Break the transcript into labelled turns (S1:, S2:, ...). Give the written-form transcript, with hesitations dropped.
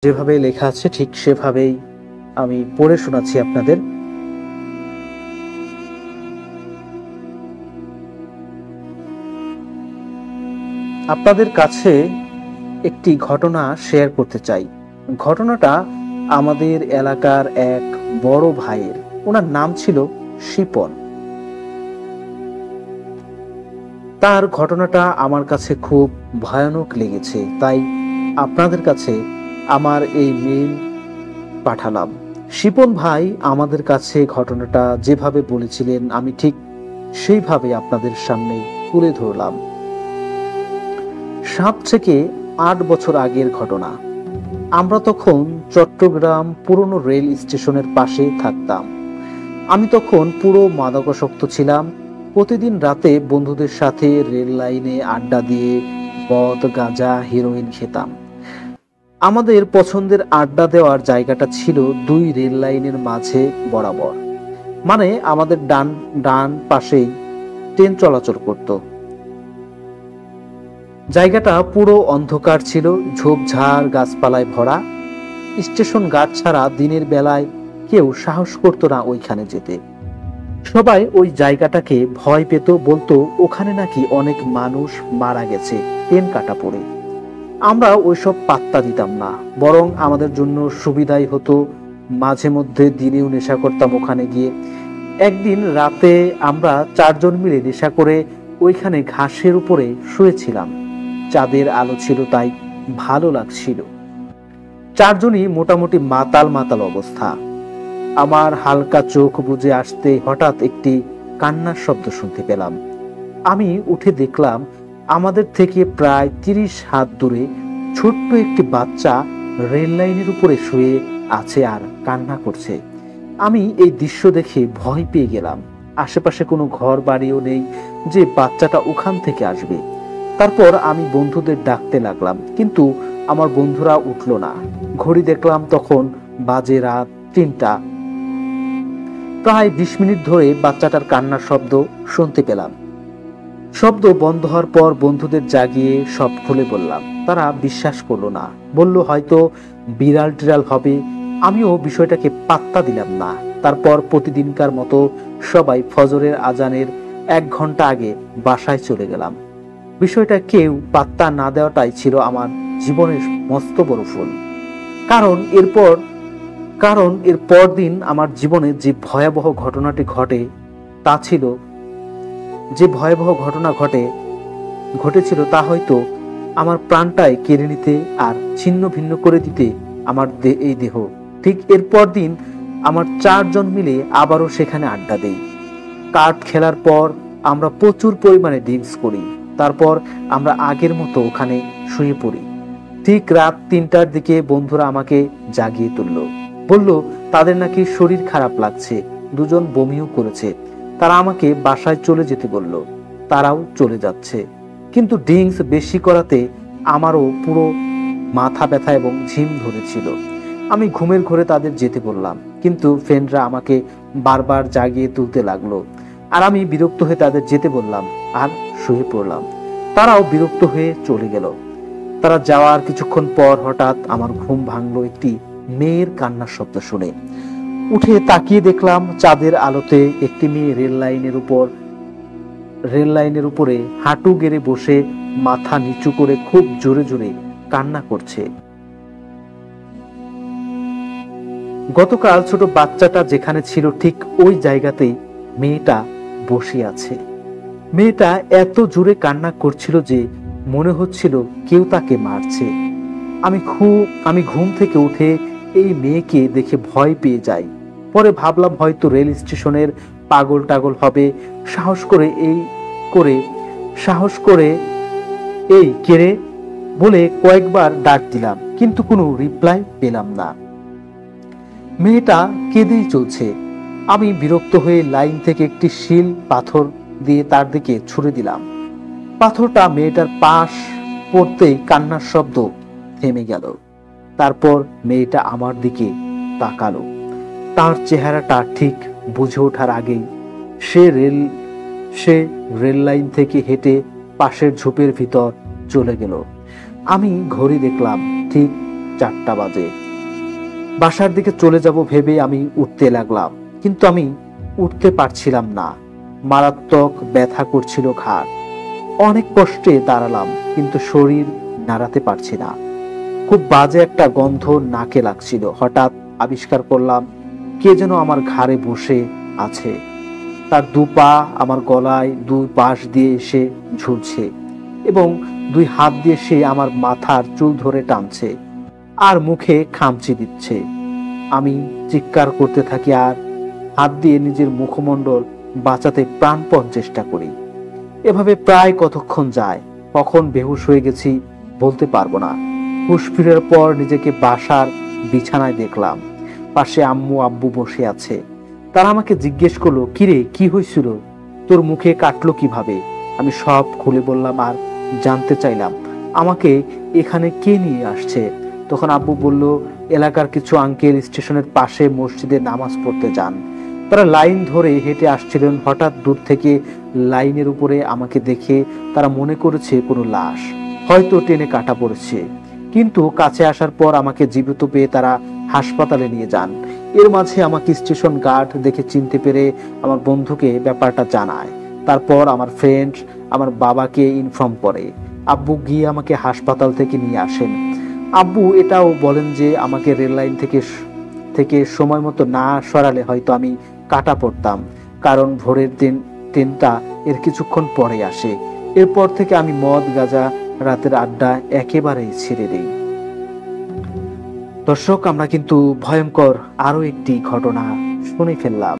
S1: যেভাবে লেখা আছে ঠিক সেভাবেই আমি পড়ে শোনাচ্ছি আপনাদের। আপনাদের কাছে একটি ঘটনা শেয়ার করতে চাই। ঘটনাটা আমাদের এলাকার এক বড় ভাইয়ের। ওনার নাম ছিল শিপন। তার ঘটনাটা আমার কাছে খুব ভয়ানক লেগেছে, তাই আপনাদের কাছে আমার এই মেইল পাঠালাম। শিপন ভাই আমাদের কাছে ঘটনাটা যেভাবে বলেছিলেন আমি ঠিক সেইভাবে আপনাদের সামনে তুলে ধরলাম। 7 থেকে 8 বছর আগের ঘটনা। আমরা তখন চট্টগ্রাম পুরনো রেল স্টেশনের পাশে থাকতাম। আমি তখন পুরো মাদকাসক্ত ছিলাম। প্রতিদিন রাতে বন্ধুদের সাথে রেল লাইনে আড্ডা দিয়ে মদ, গাঁজা, হেরোইন খেতাম। আমাদের পছন্দের আড্ডা দেওয়ার জায়গাটা ছিল 2 রেল লাইনের মাঝে বরাবর, মানে আমাদের ডান ডান পাশেই ট্রেন চলাচল করত। জায়গাটা পুরো অন্ধকার ছিল, ঝোপঝাড় গাছপালায় ভরা। স্টেশন গার্ড ছাড়া দিনের বেলায় কেউ সাহস করতো না ওইখানে যেতে। সবাই ওই জায়গাটাকে ভয় পেত, বলতো ওখানে নাকি অনেক মানুষ মারা গেছে ট্রেন কাটা পড়ে। আমরা ওইসব পাত্তা দিতাম না, বরং আমাদের জন্য সুবিধাই হতো। মাঝে মধ্যে দিনেও নেশা করতাম ওখানে গিয়ে। একদিন রাতে আমরা 4 জন মিলে নেশা করে ওইখানে ঘাসের উপরে শুয়েছিলাম। চাঁদের আলো ছিল, তাই ভালো লাগছিল। 4 জনই মোটামুটি মাতাল মাতাল অবস্থা। আমার হালকা চোখ বুজে আসতে হঠাৎ একটি কান্নার শব্দ শুনতে পেলাম। আমি উঠে দেখলাম আমাদের থেকে প্রায় 30 হাত দূরে ছোট্ট একটি বাচ্চা রেল লাইনের উপরে শুয়ে আছে আর কান্না করছে। আমি এই দৃশ্য দেখে ভয় পেয়ে গেলাম। আশেপাশে কোনো ঘর বাড়িও নেই যে বাচ্চাটা ওখান থেকে আসবে। তারপর আমি বন্ধুদের ডাকতে লাগলাম, কিন্তু আমার বন্ধুরা উঠলো না। ঘড়ি দেখলাম তখন বাজে রাত 3টা। প্রায় 20 মিনিট ধরে বাচ্চাটার কান্নার শব্দ শুনতে পেলাম। শব্দ বন্ধ হওয়ার পর বন্ধুদের জাগিয়ে সব খুলে বললাম। তারা বিশ্বাস করলো না, বলল হয়তো বিড়াল টিড়াল হবে। আমিও বিষয়টাকে পাত্তা দিলাম না। তারপর প্রতিদিনকার মতো সবাই ফজরের আজানের 1 ঘন্টা আগে বাসায় চলে গেলাম। বিষয়টা কেউ পাত্তা না দেওয়াটাই ছিল আমার জীবনের মস্ত বড় ভুল। কারণ এর পরদিন আমার জীবনে যে ভয়াবহ ঘটনাটি ঘটে তা ছিল যে ভয়াবহ ঘটনা ঘটেছিল তা হয়তো আমার প্রাণটাই কেড়ে নিতে আর ছিন্ন ভিন্ন করে দিতে আমার এই দেহ। ঠিক এরপর দিন আমার 4 জন মিলে আবারও সেখানে আড্ডা দেই। কার্ড খেলার পর আমরা প্রচুর পরিমাণে ড্রিঙ্কস করি। তারপর আমরা আগের মতো ওখানে শুয়ে পড়ি। ঠিক রাত 3টার দিকে বন্ধুরা আমাকে জাগিয়ে তুলল। বলল তাদের নাকি শরীর খারাপ লাগছে, 2 জন বমিও করেছে। তারা আমাকে বাসায় চলে যেতে বলল। তারাও চলে যাচ্ছে, কিন্তু ড্রিঙ্কস বেশি করাতে আমারও পুরো মাথা ব্যথা এবং ঝিম ধরেছিল। আমি ঘুমের ঘোরে তাদের যেতে বললাম, কিন্তু ফ্রেন্ডরা আমাকে বারবার জাগিয়ে তুলতে লাগলো। আর আমি বিরক্ত হয়ে তাদের যেতে বললাম আর শুয়ে পড়লাম। তারাও বিরক্ত হয়ে চলে গেল। তারা যাওয়ার কিছুক্ষণ পর হঠাৎ আমার ঘুম ভাঙলো একটি মেয়ের কান্নার শব্দ শুনে। উঠে তাকিয়ে দেখলাম চাঁদের আলোতে একটি মেয়ে রেল লাইনের উপরে হাঁটু গেড়ে বসে মাথা নিচু করে খুব জোরে জোরে কান্না করছে। গতকাল ছোট বাচ্চাটা যেখানে ছিল ঠিক ওই জায়গাতেই মেয়েটা বসে আছে। মেয়েটা এত জোরে কান্না করছিল যে মনে হচ্ছিল কেউ তাকে মারছে। আমি ঘুম থেকে উঠে এই মেয়েকে দেখে ভয় পেয়ে যাই। পরে ভাবলাম হয়তো রেল স্টেশনের পাগল টাগল হবে। সাহস করে এই কেড়ে বলে কয়েকবার ডাক দিলাম, কিন্তু কোনো রিপ্লাই পেলাম না। মেয়েটা কেঁদেই চলছে। আমি বিরক্ত হয়ে লাইন থেকে একটি শিল পাথর দিয়ে তার দিকে ছুড়ে দিলাম। পাথরটা মেয়েটার পাশ পড়তেই কান্নার শব্দ থেমে গেল। তারপর মেয়েটা আমার দিকে তাকালো। তার চেহারাটা ঠিক বুঝে ওঠার আগেই সে রেল লাইন থেকে হেঁটে পাশের ঝোপের ভিতর চলে গেল। আমি ঘড়ি দেখলাম, ঠিক 4টা বাজে। বাসার দিকে চলে যাব ভেবে আমি উঠতে লাগলাম, কিন্তু আমি উঠতে পারছিলাম না। মারাত্মক ব্যথা করছিল ঘাড়। অনেক কষ্টে দাঁড়ালাম, কিন্তু শরীর নাড়াতে পারছি না। খুব বাজে একটা গন্ধ নাকে লাগছিল। হঠাৎ আবিষ্কার করলাম কে যেন আমার ঘাড়ে বসে আছে। তার 2 পা আমার গলায় 2 পাশ দিয়ে এসে ঝুলছে এবং 2 হাত দিয়ে সে আমার মাথার চুল ধরে টানছে আর মুখে খামচি দিচ্ছে। আমি চিৎকার করতে থাকি আর হাত দিয়ে নিজের মুখমণ্ডল বাঁচাতে প্রাণপণ চেষ্টা করি। এভাবে প্রায় কতক্ষণ যায়, কখন বেহুশ হয়ে গেছি বলতে পারবো না। হুঁশ ফিরার পর নিজেকে বাসার বিছানায় দেখলাম। পাশে আম্মু আব্বু বসে আছে। তারা আমাকে জিজ্ঞেস করলো, কিরে কি হয়েছিল, তোর মুখে কাটলো কিভাবে? আমি সব খুলে বললাম আর জানতে চাইলাম আমাকে এখানে কে নিয়ে আসছে। তখন আব্বু বলল, এলাকার কিছু আঙ্কেল স্টেশনের পাশে মসজিদে নামাজ পড়তে যান। তারা লাইন ধরে হেঁটে আসছিলেন। হঠাৎ দূর থেকে লাইনের উপরে আমাকে দেখে তারা মনে করেছে কোনো লাশ, হয়তো টেনে কাটা পড়েছে। কিন্তু কাছে আসার পর আমাকে জীবিত পেয়ে তারা হাসপাতালে নিয়ে যান। এর মাঝে আমাকে স্টেশন গার্ড দেখে চিনতে পেরে আমার বন্ধুকে ব্যাপারটা জানায়। তারপর আমার ফ্রেন্ড আমার বাবাকে ইনফর্ম করে। আব্বু গিয়ে আমাকে হাসপাতাল থেকে নিয়ে আসেন। আব্বু এটাও বলেন যে আমাকে রেল লাইন থেকে সময় মতো না সরালে হয়তো আমি কাটা পড়তাম, কারণ ভোরের ট্রেনটা এর কিছুক্ষণ পরে আসে। এরপর থেকে আমি মদ গাঁজা রাতের আড্ডা একেবারেই ছেড়ে দিই। দর্শক, আমরা কিন্তু ভয়ঙ্কর আরো একটি ঘটনা শুনে ফেললাম।